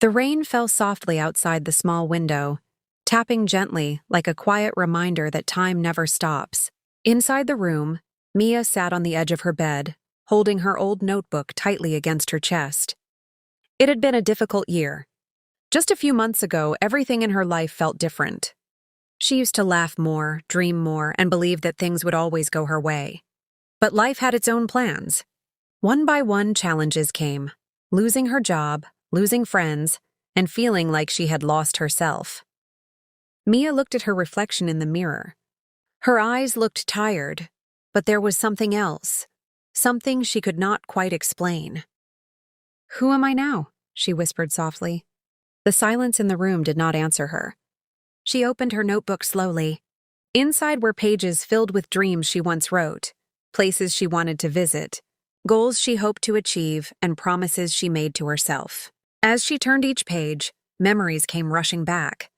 The rain fell softly outside the small window, tapping gently like a quiet reminder that time never stops. Inside the room, Mia sat on the edge of her bed, holding her old notebook tightly against her chest. It had been a difficult year. Just a few months ago, everything in her life felt different. She used to laugh more, dream more, and believe that things would always go her way. But life had its own plans. One by one, challenges came: losing her job, losing friends, and feeling like she had lost herself. Mia looked at her reflection in the mirror. Her eyes looked tired, but there was something else, something she could not quite explain. "Who am I now?" she whispered softly. The silence in the room did not answer her. She opened her notebook slowly. Inside were pages filled with dreams she once wrote, places she wanted to visit, goals she hoped to achieve, and promises she made to herself. As she turned each page, memories came rushing back.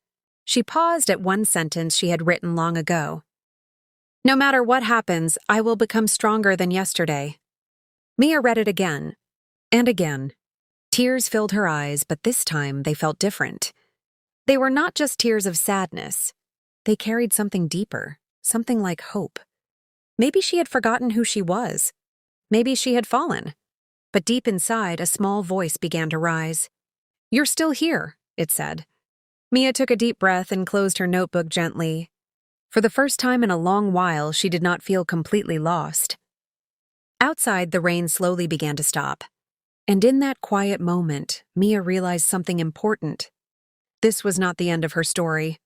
She paused at one sentence she had written long ago. "No matter what happens, I will become stronger than yesterday." Mia read it again, and again. Tears filled her eyes, but this time they felt different. They were not just tears of sadness. They carried something deeper, something like hope. Maybe she had forgotten who she was. Maybe she had fallen. But deep inside, a small voice began to rise. "You're still here," it said. Mia took a deep breath and closed her notebook gently. For the first time in a long while, she did not feel completely lost. Outside, the rain slowly began to stop. And in that quiet moment, Mia realized something important. This was not the end of her story.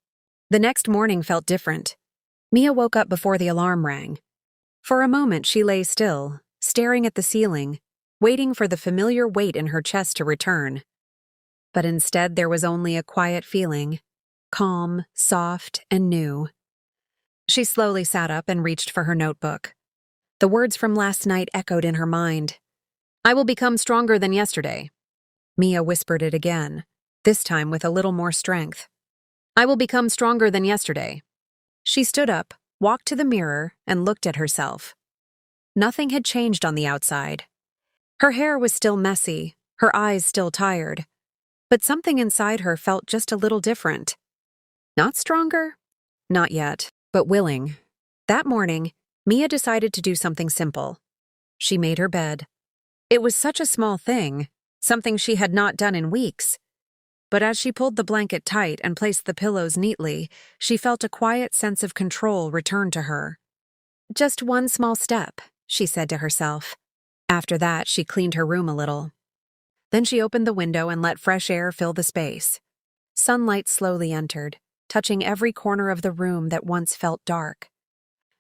The next morning felt different. Mia woke up before the alarm rang. For a moment, she lay still, staring at the ceiling, waiting for the familiar weight in her chest to return. But instead, there was only a quiet feeling, calm, soft, and new. She slowly sat up and reached for her notebook. The words from last night echoed in her mind. "I will become stronger than yesterday." Mia whispered it again, this time with a little more strength. "I will become stronger than yesterday." She stood up, walked to the mirror, and looked at herself. Nothing had changed on the outside. Her hair was still messy, her eyes still tired, but something inside her felt just a little different. Not stronger? Not yet, but willing. That morning, Mia decided to do something simple. She made her bed. It was such a small thing, something she had not done in weeks. But as she pulled the blanket tight and placed the pillows neatly, she felt a quiet sense of control return to her. "Just one small step," she said to herself. After that, she cleaned her room a little. Then she opened the window and let fresh air fill the space. Sunlight slowly entered, touching every corner of the room that once felt dark.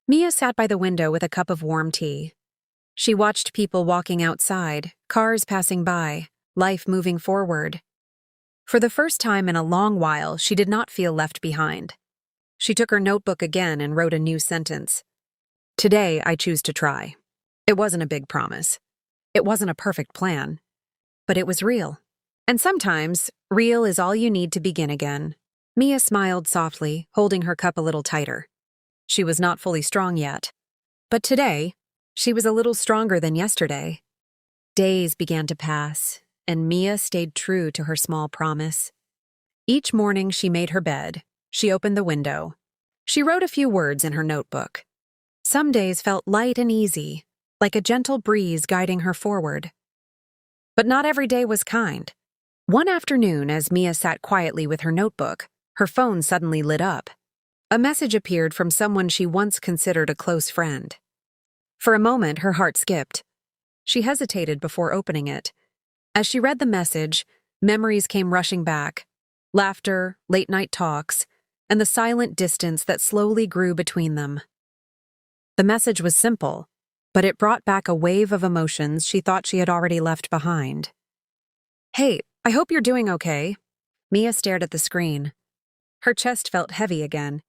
Mia sat by the window with a cup of warm tea. She watched people walking outside, cars passing by, life moving forward. For the first time in a long while, she did not feel left behind. She took her notebook again and wrote a new sentence. "Today, I choose to try." It wasn't a big promise. It wasn't a perfect plan. But it was real. And sometimes, real is all you need to begin again. Mia smiled softly, holding her cup a little tighter. She was not fully strong yet. But today, she was a little stronger than yesterday. Days began to pass, and Mia stayed true to her small promise. Each morning she made her bed. She opened the window. She wrote a few words in her notebook. Some days felt light and easy, like a gentle breeze guiding her forward. But not every day was kind. One afternoon, as Mia sat quietly with her notebook, her phone suddenly lit up. A message appeared from someone she once considered a close friend. For a moment, her heart skipped. She hesitated before opening it. As she read the message, memories came rushing back. Laughter, late-night talks, and the silent distance that slowly grew between them. The message was simple, but it brought back a wave of emotions she thought she had already left behind. "Hey, I hope you're doing okay." Mia stared at the screen. Her chest felt heavy again.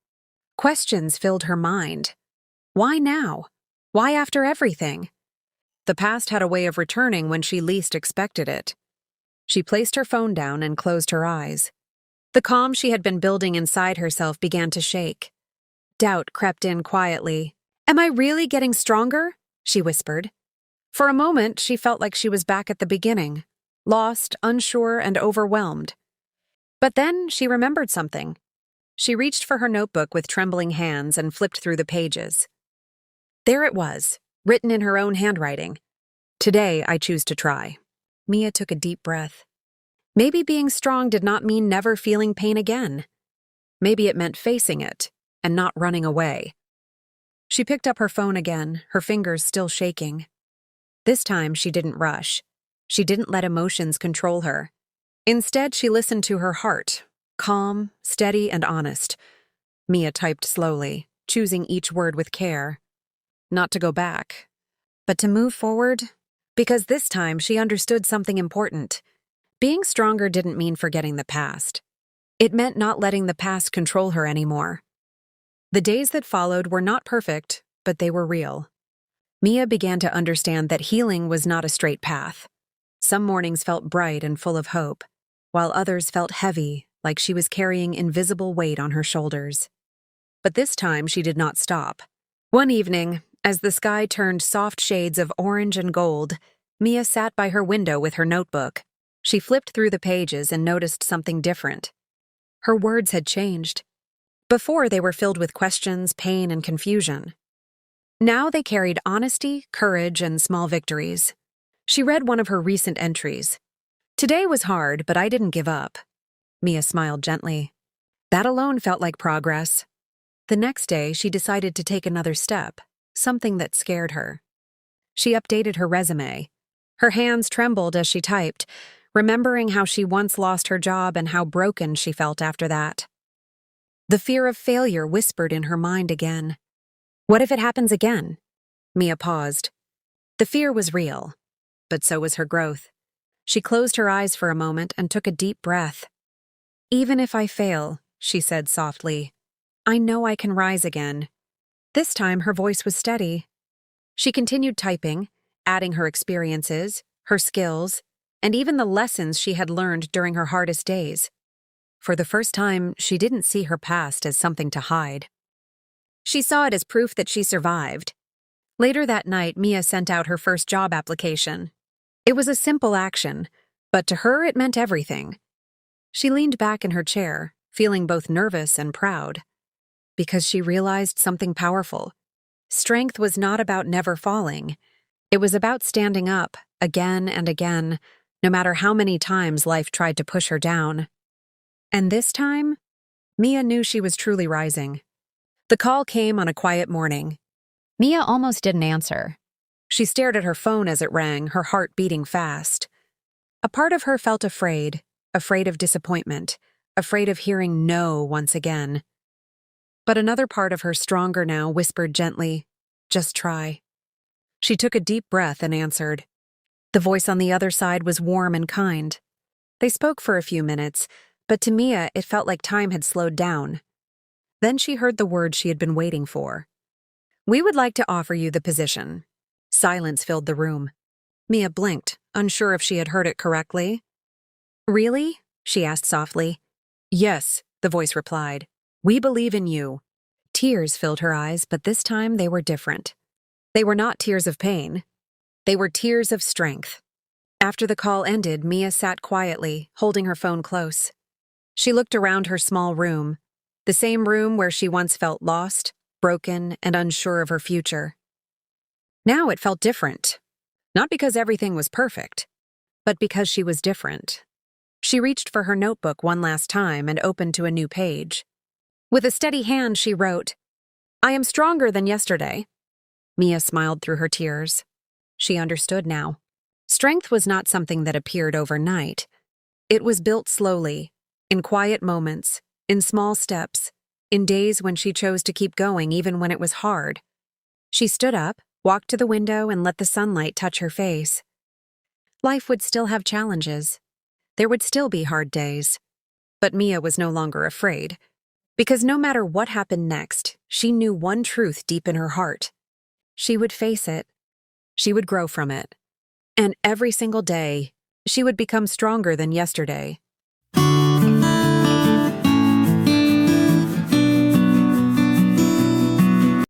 Questions filled her mind. Why now? Why after everything? The past had a way of returning when she least expected it. She placed her phone down and closed her eyes. The calm she had been building inside herself began to shake. Doubt crept in quietly. "Am I really getting stronger?" she whispered. For a moment, she felt like she was back at the beginning, lost, unsure, and overwhelmed. But then she remembered something. She reached for her notebook with trembling hands and flipped through the pages. There it was, written in her own handwriting. Today, I choose to try. Mia took a deep breath. Maybe being strong did not mean never feeling pain again. Maybe it meant facing it and not running away. She picked up her phone again, her fingers still shaking. This time, she didn't rush. She didn't let emotions control her. Instead, she listened to her heart, calm, steady, and honest. Mia typed slowly, choosing each word with care. Not to go back, but to move forward, because this time she understood something important. Being stronger didn't mean forgetting the past. It meant not letting the past control her anymore. The days that followed were not perfect, but they were real. Mia began to understand that healing was not a straight path. Some mornings felt bright and full of hope, while others felt heavy, like she was carrying invisible weight on her shoulders. But this time she did not stop. One evening, as the sky turned soft shades of orange and gold, Mia sat by her window with her notebook. She flipped through the pages and noticed something different. Her words had changed. Before, they were filled with questions, pain, and confusion. Now they carried honesty, courage, and small victories. She read one of her recent entries. Today was hard, but I didn't give up. Mia smiled gently. That alone felt like progress. The next day, she decided to take another step, something that scared her. She updated her resume. Her hands trembled as she typed, remembering how she once lost her job and how broken she felt after that. The fear of failure whispered in her mind again. What if it happens again? Mia paused. The fear was real, but so was her growth. She closed her eyes for a moment and took a deep breath. Even if I fail, she said softly, I know I can rise again. This time her voice was steady. She continued typing, adding her experiences, her skills, and even the lessons she had learned during her hardest days. For the first time, she didn't see her past as something to hide. She saw it as proof that she survived. Later that night, Mia sent out her first job application. It was a simple action, but to her it meant everything. She leaned back in her chair, feeling both nervous and proud, because she realized something powerful. Strength was not about never falling. It was about standing up, again and again, no matter how many times life tried to push her down. And this time, Mia knew she was truly rising. The call came on a quiet morning. Mia almost didn't answer. She stared at her phone as it rang, her heart beating fast. A part of her felt afraid of disappointment, afraid of hearing no once again. But another part of her, stronger now, whispered gently, just try. She took a deep breath and answered. The voice on the other side was warm and kind. They spoke for a few minutes, but to Mia it felt like time had slowed down. Then she heard the words she had been waiting for. We would like to offer you the position. Silence filled the room. Mia blinked, unsure if she had heard it correctly. Really? She asked softly. Yes, the voice replied. We believe in you. Tears filled her eyes, but this time they were different. They were not tears of pain. They were tears of strength. After the call ended, Mia sat quietly, holding her phone close. She looked around her small room, the same room where she once felt lost, broken, and unsure of her future. Now it felt different. Not because everything was perfect, but because she was different. She reached for her notebook one last time and opened to a new page. With a steady hand, she wrote, I am stronger than yesterday. Mia smiled through her tears. She understood now. Strength was not something that appeared overnight. It was built slowly, in quiet moments, in small steps, in days when she chose to keep going even when it was hard. She stood up, walked to the window, and let the sunlight touch her face. Life would still have challenges. There would still be hard days. But Mia was no longer afraid, because no matter what happened next, she knew one truth deep in her heart. She would face it. She would grow from it. And every single day, she would become stronger than yesterday.